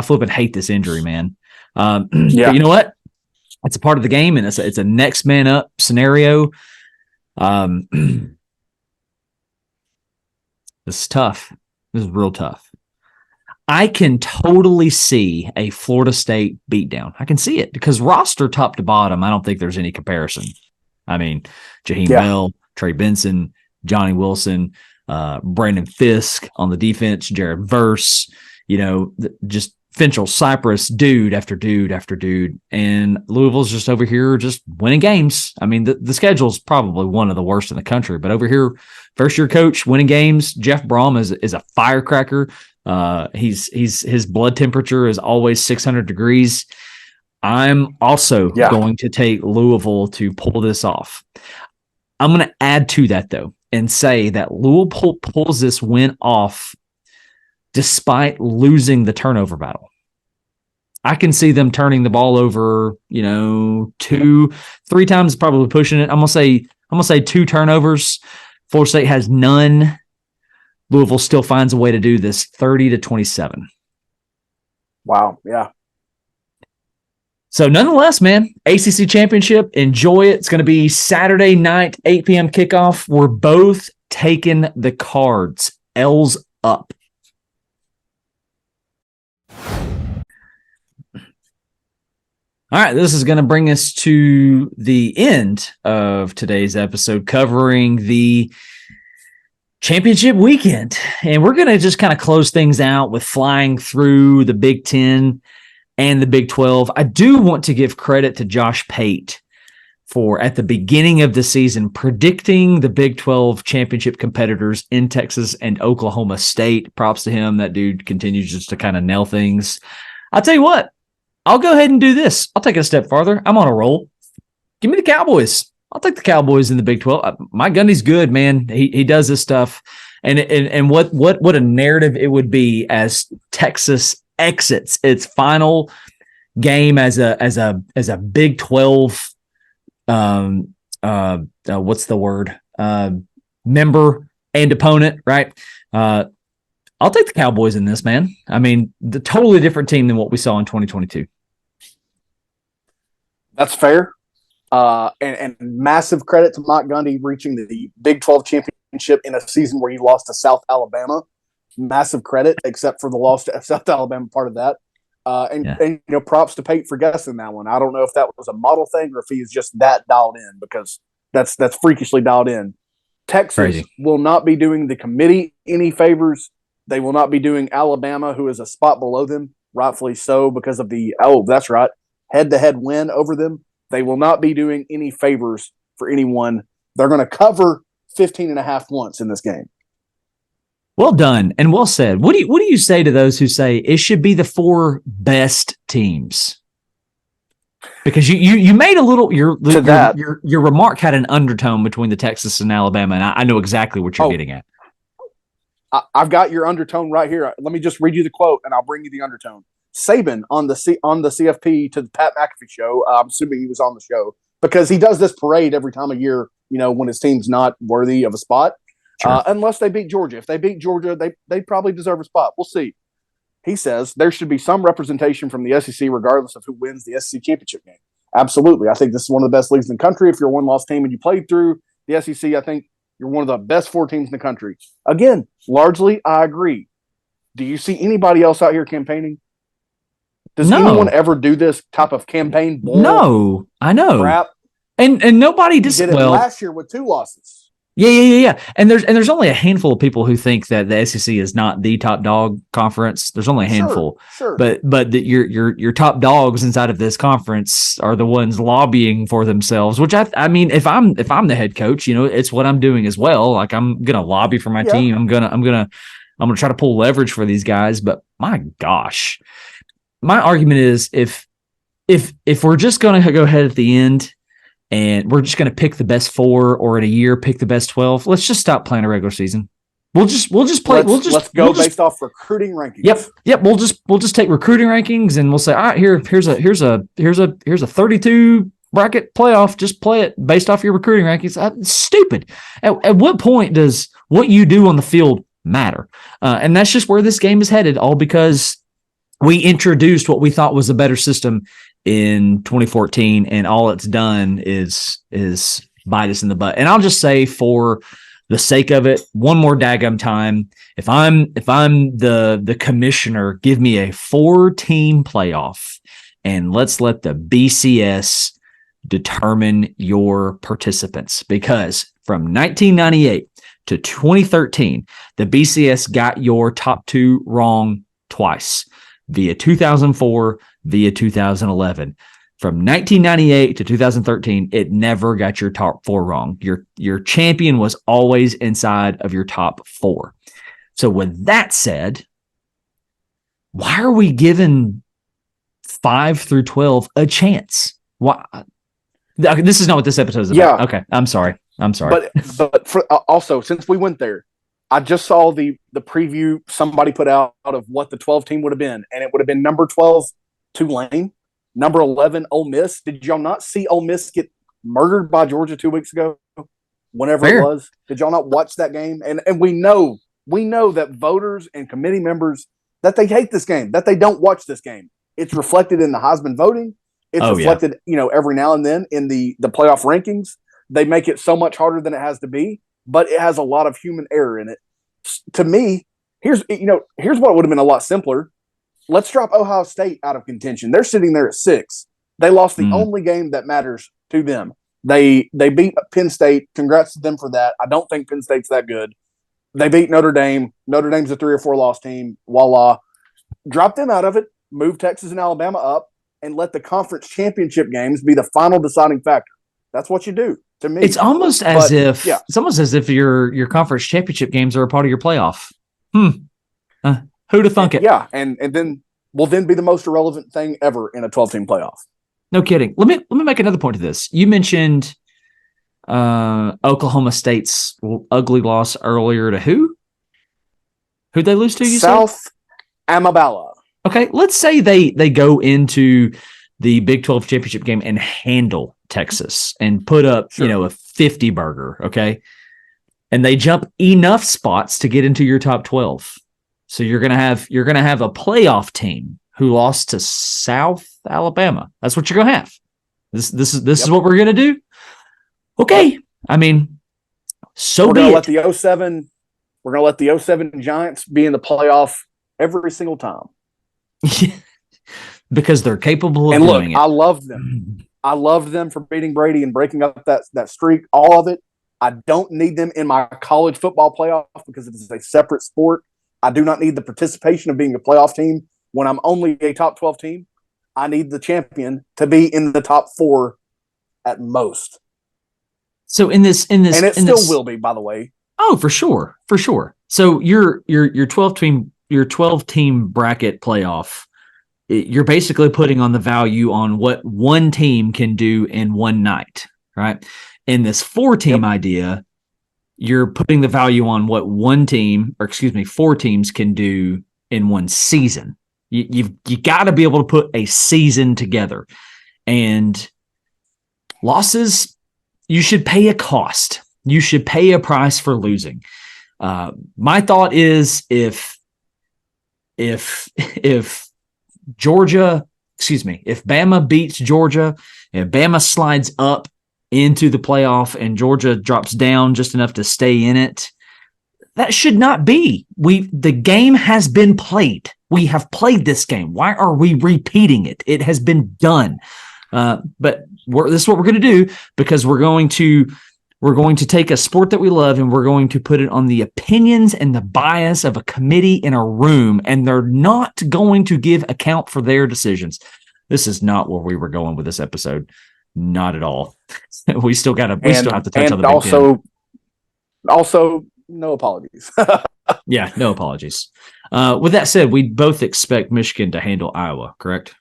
flipping hate this injury, man. Yeah. But you know what? It's a part of the game, and it's a next man up scenario. This is tough. This is real tough. I can totally see a Florida State beatdown. I can see it because roster top to bottom, I don't think there's any comparison. I mean, Jaheim Bell, Trey Benson, Johnny Wilson, Brandon Fisk on the defense, Jared Verse, just Finchel, Cypress, dude after dude after dude. And Louisville's just over here just winning games. I mean, the schedule's probably one of the worst in the country, but over here, first-year coach, winning games. Jeff Brom is a firecracker. His blood temperature is always 600 degrees. I'm also going to take Louisville to pull this off. I'm going to add to that, though, and say that Louisville pulls this win off despite losing the turnover battle. I can see them turning the ball over, 2-3 times, probably pushing it. I'm gonna say 2 turnovers. Florida State has none. Louisville still finds a way to do this, 30-27. Wow, yeah. So nonetheless, man, ACC championship, enjoy it. It's going to be Saturday night, 8 p.m. kickoff. We're both taking the Cards. L's up. All right, this is going to bring us to the end of today's episode covering the championship weekend. And we're going to just kind of close things out with flying through the Big Ten and the Big 12. I do want to give credit to Josh Pate for, at the beginning of the season, predicting the Big 12 championship competitors in Texas and Oklahoma State. Props to him. That dude continues just to kind of nail things. I'll tell you what. I'll go ahead and do this. I'll take it a step farther. I'm on a roll. Give me the Cowboys. I'll take the Cowboys in the Big 12. Mike Gundy's good, man. He does this stuff. And what a narrative it would be as Texas exits its final game as a Big 12 what's the word? Member and opponent, right? I'll take the Cowboys in this, man. I mean, the totally different team than what we saw in 2022. That's fair. And massive credit to Mike Gundy reaching the Big 12 championship in a season where you lost to South Alabama. Massive credit, except for the loss to South Alabama part of that. And props to Pate for guessing that one. I don't know if that was a model thing or if he is just that dialed in, because that's freakishly dialed in. Texas Crazy. will not be doing the committee any favors. They will not be doing Alabama, who is a spot below them, rightfully so, because of the head-to-head win over them. They will not be doing any favors for anyone. They're going to cover 15.5 once in this game. Well done and well said. What do you say to those who say it should be the 4 best teams? Because you made a little your remark had an undertone between the Texas and Alabama, and I know exactly what you're getting at. I've got your undertone right here. Let me just read you the quote, and I'll bring you the undertone. Saban on the CFP to the Pat McAfee show. I'm assuming he was on the show because he does this parade every time a year. When his team's not worthy of a spot, sure. Unless they beat Georgia. If they beat Georgia, they probably deserve a spot. We'll see. He says there should be some representation from the SEC regardless of who wins the SEC championship game. Absolutely. I think this is one of the best leagues in the country. If you're a one-loss team and you played through the SEC, I think you're one of the best 4 teams in the country. Again, largely, I agree. Do you see anybody else out here campaigning? Does anyone ever do this type of campaign? No, I know. Crap. And nobody did it last year with 2 losses. Yeah. And there's only a handful of people who think that the SEC is not the top dog conference. There's only a handful. Sure. But your top dogs inside of this conference are the ones lobbying for themselves, which I mean, if I'm the head coach, it's what I'm doing as well. Like I'm going to lobby for my team. I'm going to try to pull leverage for these guys, but my gosh. My argument is if we're just going to go ahead at the end and we're just going to pick the best 4, or in a year pick the best 12, let's just stop playing a regular season. We'll just play. Let's go based off recruiting rankings. Yep. We'll just take recruiting rankings and we'll say, all right, here's a 32 bracket playoff. Just play it based off your recruiting rankings. It's stupid. At what point does what you do on the field matter? And that's just where this game is headed. All because we introduced what we thought was a better system in 2014, and all it's done is bite us in the butt. And I'll just say, for the sake of it, one more daggum time, if I'm the commissioner, give me a 4-team playoff, and let's let the BCS determine your participants. Because from 1998 to 2013, the BCS got your top 2 wrong twice, via 2004, via 2011. From 1998 to 2013, it never got your top 4 wrong. Your champion was always inside of your top 4. So with that said, why are we giving 5 through 12 a chance? Why? This is not what this episode is about. Yeah. Okay, I'm sorry. But also, since we went there, I just saw the preview somebody put out of what the 12 team would have been, and it would have been number 12, Tulane, number 11, Ole Miss. Did y'all not see Ole Miss get murdered by Georgia 2 weeks ago? Whenever it was, did y'all not watch that game? And we know that voters and committee members, that they hate this game, that they don't watch this game. It's reflected in the Heisman voting. It's reflected, every now and then in the playoff rankings. They make it so much harder than it has to be, but it has a lot of human error in it. To me, here's what would have been a lot simpler. Let's drop Ohio State out of contention. They're sitting there at 6. They lost the only game that matters to them. They beat Penn State. Congrats to them for that. I don't think Penn State's that good. They beat Notre Dame. Notre Dame's a 3 or 4 loss team. Voila. Drop them out of it. Move Texas and Alabama up, and let the conference championship games be the final deciding factor. That's what you do. To me, it's almost as if your conference championship games are a part of your playoff. Who'd have thunk it? Yeah, and then will then be the most irrelevant thing ever in a 12-team playoff. No kidding. Let me make another point to this. You mentioned Oklahoma State's ugly loss earlier to who? Who'd they lose to? You South Alabama. Okay, let's say they go into the Big 12 championship game and handle Texas and put up, a 50 burger, okay? And they jump enough spots to get into your top 12. So you're gonna have a playoff team who lost to South Alabama. That's what you're gonna have. This is what we're gonna do. Okay, I mean, so we're be gonna it. let the 07. We're gonna let the 07 Giants be in the playoff every single time because they're capable of and look, doing it. I love them. I loved them for beating Brady and breaking up that streak. All of it. I don't need them in my college football playoff because it is a separate sport. I do not need the participation of being a playoff team when I'm only a top 12 team. I need the champion to be in the top 4 at most. So in this, and it still will be, by the way. Oh, for sure. So your 12 team bracket playoff, you're basically putting on the value on what one team can do in one night, right? In this 4-team idea, you're putting the value on what 4 teams can do in one season. You got to be able to put a season together, and losses, you should pay a cost. You should pay a price for losing. My thought is if Bama beats Georgia and Bama slides up into the playoff and Georgia drops down just enough to stay in it, that should not be. The game has been played. We have played this game. Why are we repeating it? It has been done. But this is what we're going to do, because we're going to take a sport that we love and we're going to put it on the opinions and the bias of a committee in a room, and they're not going to give account for their decisions. This is not where we were going with this episode. Not at all. We still have to touch on the Big Ten. Also, no apologies. Yeah, no apologies. With that said, we both expect Michigan to handle Iowa, correct?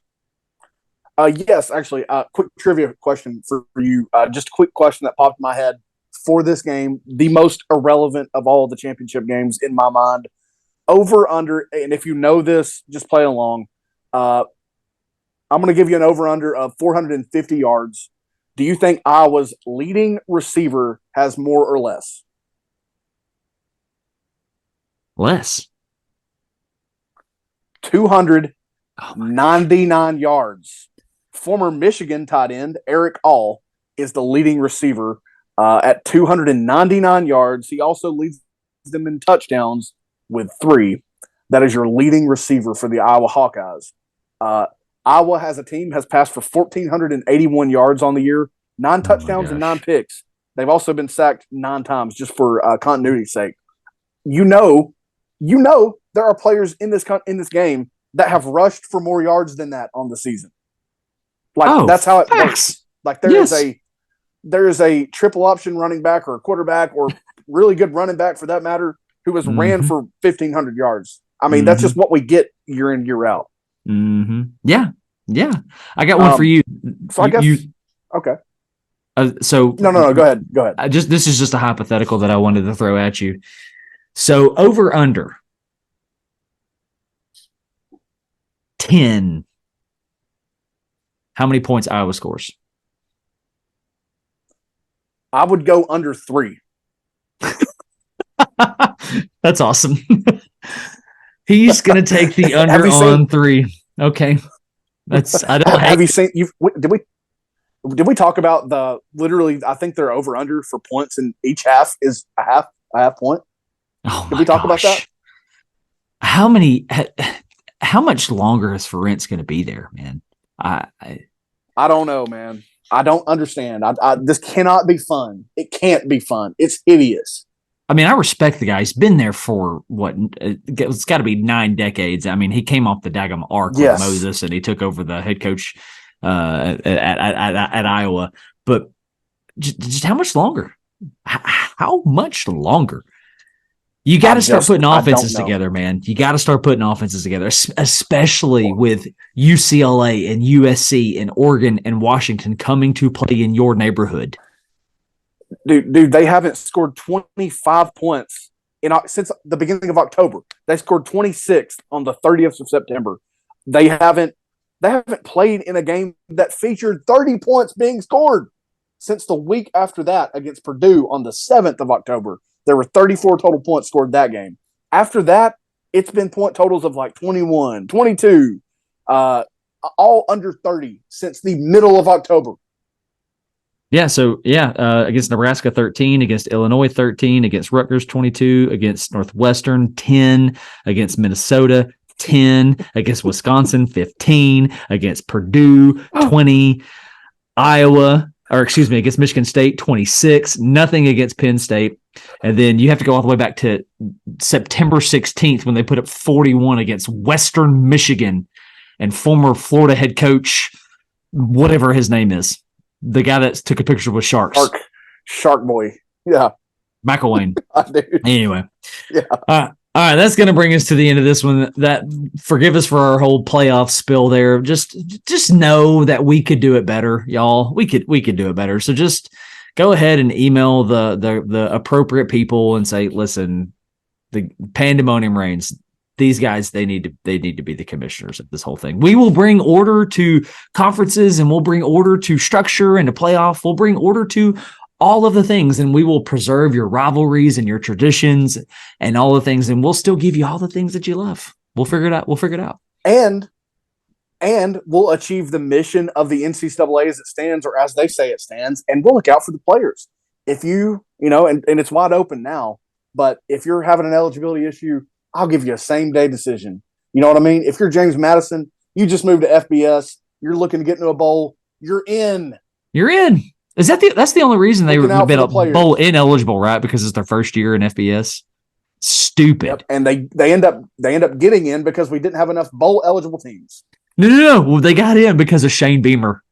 Yes, actually. Quick trivia question for you. Just a quick question that popped in my head for this game. The most irrelevant of all the championship games in my mind. Over, under, and if you know this, just play along. I'm going to give you an over-under of 450 yards. Do you think Iowa's leading receiver has more or less? Less. 299 yards. Former Michigan tight end Eric All is the leading receiver at 299 yards. He also leads them in touchdowns with 3. That is your leading receiver for the Iowa Hawkeyes. Iowa has passed for 1,481 yards on the year, 9 touchdowns and 9 picks. They've also been sacked 9 times, just for continuity's sake. You know, there are players in this game that have rushed for more yards than that on the season. That's how it works. Like there is a triple option running back or a quarterback or really good running back for that matter who has ran for 1,500 yards. I mean, that's just what we get year in, year out. Mm-hmm. Yeah. I got one for you. So I guess okay. So no. Go ahead. This is just a hypothetical that I wanted to throw at you. So over under 10. How many points Iowa scores? I would go under 3. That's awesome. He's going to take the under on 3. Okay. Have you seen did we talk about I think their over under for points in each half is a half point? Oh, did we talk about that? How much longer is Ferentz going to be there, man? I don't know, man. I don't understand. This cannot be fun. It can't be fun. It's hideous. I mean, I respect the guy. He's been there for what? It's got to be 9 decades. I mean, he came off the daggum arc with Moses, and he took over the head coach at Iowa. But just how much longer? How much longer? You got to start putting offenses together, man. You got to start putting offenses together, especially with UCLA and USC and Oregon and Washington coming to play in your neighborhood. Dude, they haven't scored 25 points since the beginning of October. They scored 26 on the 30th of September. They haven't played in a game that featured 30 points being scored since the week after that against Purdue on the 7th of October. There were 34 total points scored that game. After that, it's been point totals of like 21, 22, all under 30 since the middle of October. Yeah, so against Nebraska 13, against Illinois 13, against Rutgers 22, against Northwestern 10, against Minnesota 10, against Wisconsin 15, against Purdue 20, against Michigan State 26, nothing against Penn State. And then you have to go all the way back to September 16th when they put up 41 against Western Michigan and former Florida head coach, whatever his name is. The guy that took a picture with sharks. Shark boy. Yeah. McElwain. Anyway. Yeah. All right, that's going to bring us to the end of this one. That forgive us for our whole playoff spill there. Just know that we could do it better, y'all. We could do it better. So just go ahead and email the appropriate people and say, listen, the Pandemonium Reigns. These guys, they need to be the commissioners of this whole thing. We will bring order to conferences, and we'll bring order to structure and to playoff. We'll bring order to all of the things, and we will preserve your rivalries and your traditions and all the things, and we'll still give you all the things that you love. We'll figure it out. And we'll achieve the mission of the NCAA as it stands, or as they say it stands, and we'll look out for the players. If you and it's wide open now, but if you're having an eligibility issue, I'll give you a same-day decision. You know what I mean? If you're James Madison, you just moved to FBS, you're looking to get into a bowl, you're in. Is that's the only reason they've been a bowl ineligible, right? Because it's their first year in FBS. Stupid. Yep. And they end up getting in because we didn't have enough bowl eligible teams. No. Well, they got in because of Shane Beamer.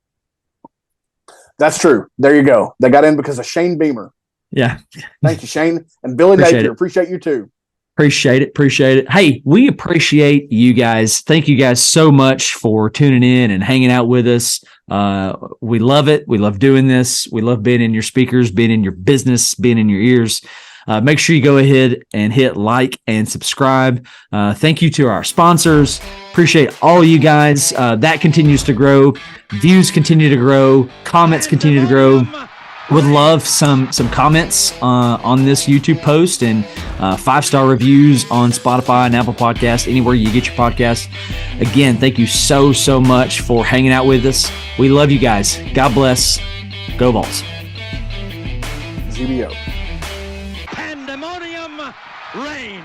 That's true. There you go. They got in because of Shane Beamer. Yeah. Thank you, Shane. And Billy Napier. Appreciate you too. Appreciate it. Hey, we appreciate you guys. Thank you guys so much for tuning in and hanging out with us. We love it. We love doing this. We love being in your speakers, being in your business, being in your ears. Make sure you go ahead and hit like and subscribe. Thank you to our sponsors. Appreciate all you guys. That continues to grow. Views continue to grow. Comments continue to grow. Would love some comments on this YouTube post and 5-star reviews on Spotify and Apple Podcasts, anywhere you get your podcast. Again, thank you so much for hanging out with us. We love you guys. God bless. Go Vols. ZBO. Pandemonium Reigns.